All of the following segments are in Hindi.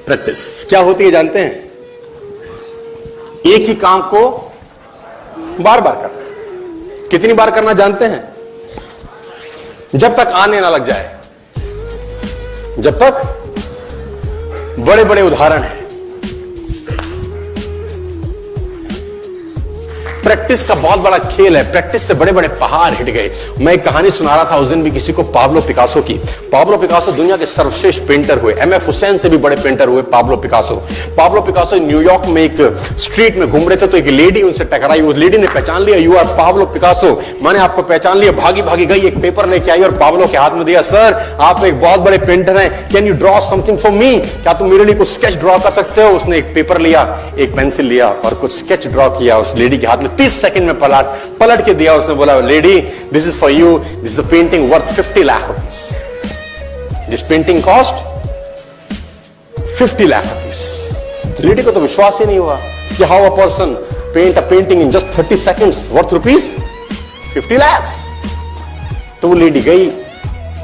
प्रैक्टिस क्या होती है जानते हैं? एक ही काम को बार बार करना। कितनी बार करना जानते हैं? जब तक आने ना लग जाए। जब तक बड़े बड़े उदाहरण हैं। प्रैक्टिस का बहुत बड़ा खेल है। प्रैक्टिस से बड़े बड़े पहाड़ हिट गए। मैं एक कहानी सुना रहा था उस दिन भी किसी को, पाब्लो पिकासो की। पाब्लो पिकासो दुनिया के सर्वश्रेष्ठ पेंटर हुए। एमएफ हुसैन से भी बड़े पेंटर हुए Pablo Picasso. Pablo Picasso New York में एक स्ट्रीट में घूम रहे थे तो एक लेडी उनसे टकराई। उस लेडी ने पहचान लिया, यू आर पाब्लो पिकासो, मैंने आपको पहचान लिया। भागी भागी गई, एक पेपर लेके आई और पाब्लो के हाथ में दिया। सर आप एक बहुत बड़े पेंटर हैं, can you draw something for me? क्या तुम मेरे लिए कुछ स्केच ड्रॉ कर सकते हो? उसने एक पेपर लिया, एक पेंसिल लिया और कुछ स्केच ड्रॉ किया उस लेडी के हाथ में। 30 सेकंड में पलट के दिया। उसने बोला, lady this is for you, this is a painting worth 50 lakh rupees. This painting cost 50 lakh rupees. Lady को तो विश्वास ही नहीं हुआ कि how a person paint a painting in just 30 seconds worth rupees 50 lakh. तो वो लेडी गई,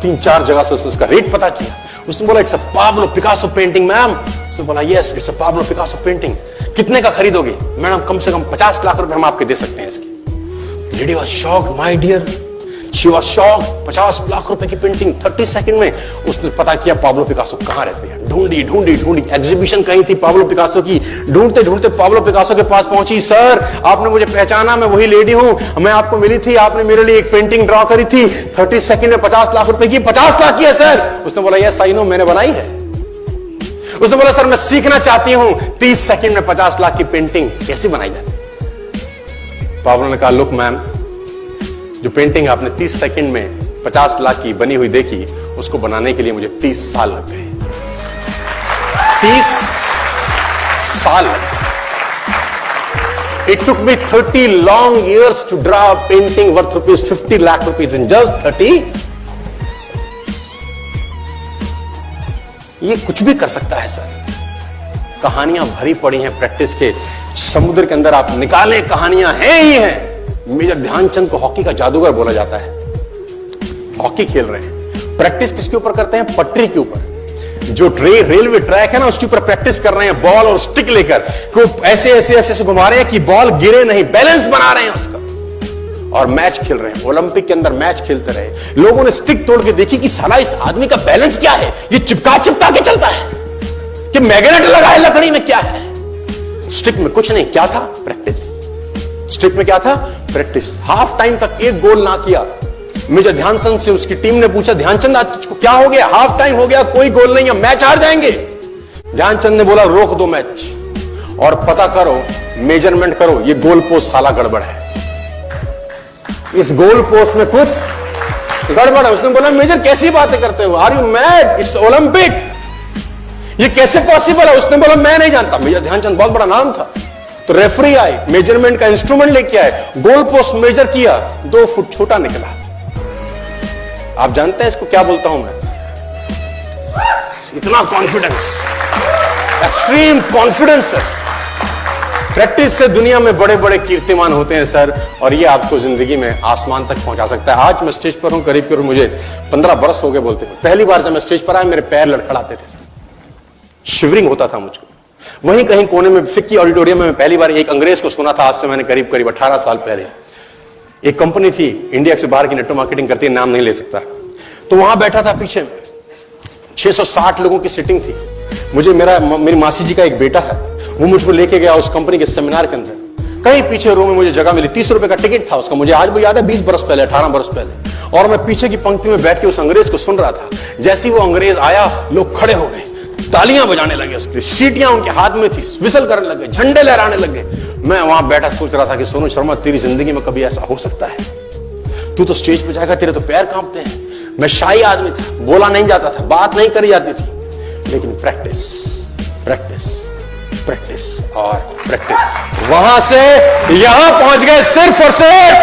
3-4 जगह से उसका रेट पता किया। उसने बोला, it's a Pablo Picasso painting ma'am. उसने बोला, yes it's a Pablo Picasso painting. कितने का खरीदोगे? मैडम कम से कम 50 लाख रुपए हम आपके दे सकते हैं इसकी। Lady was shocked, my dear, she was shocked. 50 lakh रुपए की पेंटिंग 30 सेकंड में। उसने पता किया पाब्लो पिकासो कहां रहते हैं। ढूंढी ढूंढी ढूंढी, एग्जीबिशन कहीं थी पाब्लो पिकासो की। ढूंढते ढूंढते पाब्लो पिकासो के पास पहुंची। सर आपने मुझे पहचाना, मैं वही लेडी हूं, मैं आपको मिली थी, आपने मेरे लिए एक पेंटिंग ड्रॉ करी थी 30 सेकंड में 50 लाख रुपए की। 50 लाख की है सर? उसने बोला, यस आई नो, मैंने बनाई है। उसने बोला, सर मैं सीखना चाहती हूं 30 सेकंड में 50 लाख की पेंटिंग कैसी बनाई जाती। पाब्लो ने कहा, लुक मैम, जो पेंटिंग आपने 30 सेकंड में 50 लाख की बनी हुई देखी, उसको बनाने के लिए मुझे 30 साल लग गए। 30 साल लग गए। It took me 30 long years to draw a painting worth rupees 50 lakh rupees in just 30। ये कुछ भी कर सकता है सर। कहानियां भरी पड़ी हैं प्रैक्टिस के समुद्र के अंदर। आप निकाले, कहानियां हैं ही हैं। मेजर ध्यानचंद को हॉकी का जादूगर बोला जाता है। हॉकी खेल रहे हैं, प्रैक्टिस किसके ऊपर करते हैं? पटरी के ऊपर। जो रेलवे ट्रैक है ना, उसके ऊपर प्रैक्टिस कर रहे हैं बॉल और स्टिक लेकर। को ऐसे ऐसे ऐसे घुमा रहे हैं कि बॉल गिरे नहीं, बैलेंस बना रहे हैं उसका। और मैच खेल रहे हैं। ओलंपिक के अंदर मैच खेलते रहे। लोगों ने स्टिक तोड़ के देखी कि साला इस आदमी का बैलेंस क्या है, ये चिपका चिपका के चलता है कि मैग्नेट लगा है लकड़ी में, क्या है? स्टिक में कुछ नहीं, क्या था? प्रैक्टिस। स्टिक में क्या था? प्रैक्टिस। हाफ टाइम तक एक गोल ना किया। मेजर ध्यानचंद से उसकी टीम ने पूछा, ध्यानचंद आज तुझको क्या हो गया? हाफ टाइम हो गया, कोई गोल नहीं है, मैच हार जाएंगे। ध्यानचंद ने बोला, रोक दो मैच और पता करो, मेजरमेंट करो, ये गोल पोस्ट साला गड़बड़ है, इस गोल पोस्ट में कुछ गड़बड़ है। उसने बोला, मेजर कैसी बातें करते हो? Are you mad? It's Olympic, ये कैसे पॉसिबल है? उसने बोला, मैं नहीं जानता। मेजर ध्यानचंद बहुत बड़ा नाम था। तो रेफरी आए, मेजरमेंट का इंस्ट्रूमेंट लेके आए, गोल पोस्ट मेजर किया, 2 फुट छोटा निकला। आप जानते हैं इसको क्या बोलता हूं मैं? इतना कॉन्फिडेंस, एक्सट्रीम कॉन्फिडेंस है। प्रैक्टिस से दुनिया में बड़े बड़े कीर्तिमान होते हैं सर, और ये आपको जिंदगी में आसमान तक पहुंचा सकता है। आज मैं स्टेज पर हूं, करीब मुझे 15 बरस हो गए बोलते हैं। पहली बार जब मैं स्टेज पर आया, मेरे पैर लड़खड़ाते थे सर, शिवरिंग होता था मुझको। वहीं कहीं कोने में फिक्की ऑडिटोरियम में मैं पहली बार एक अंग्रेज को सुना था। आज से मैंने करीब 18 साल पहले। एक कंपनी थी इंडिया से बाहर की, नेटवर्क मार्केटिंग करती है, नाम नहीं ले सकता। तो वहां बैठा था पीछे में, 660 लोगों की सीटिंग थी। मुझे मेरी मासी जी का एक बेटा है, वो मुझको लेके गया उस कंपनी के सेमिनार के अंदर। कहीं पीछे रो में मुझे जगह मिली, 30 रुपए का टिकट था उसका। मुझे आज भी याद है, 20 बरस पहले, 18 बरस पहले। और मैं पीछे की पंक्ति में बैठ के उस अंग्रेज को सुन रहा था। जैसे ही वो अंग्रेज आया, लोग खड़े हो गए, तालियां बजाने लगे उसके लिए, सीटियां उनके हाथ में थी, विसल करने लगे, झंडे लहराने लगे। मैं वहां बैठा सोच रहा था कि सोनू शर्मा, तेरी जिंदगी में कभी ऐसा हो सकता है? तू तो स्टेज पे जाएगा, तेरे तो पैर कांपते हैं। मैं शाही आदमी था, बोला नहीं जाता था, बात नहीं करी जाती थी। लेकिन प्रैक्टिस, प्रैक्टिस, प्रैक्टिस और प्रैक्टिस, वहां से यहां पहुंच गए सिर्फ और सिर्फ।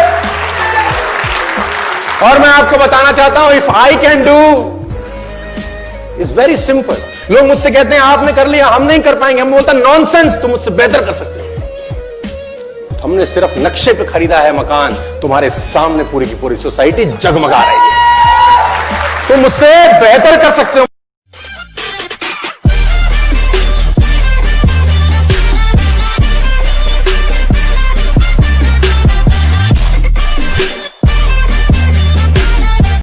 और मैं आपको बताना चाहता हूं, if I can do, it's very simple. लोग मुझसे कहते हैं आपने कर लिया, हम नहीं कर पाएंगे। हम बोलते हैं नॉनसेंस, तुम मुझसे बेहतर कर सकते हो। हमने सिर्फ नक्शे पे खरीदा है मकान, तुम्हारे सामने पूरी की पूरी सोसाइटी जगमगा रही है। तुम मुझसे बेहतर कर सकते हो।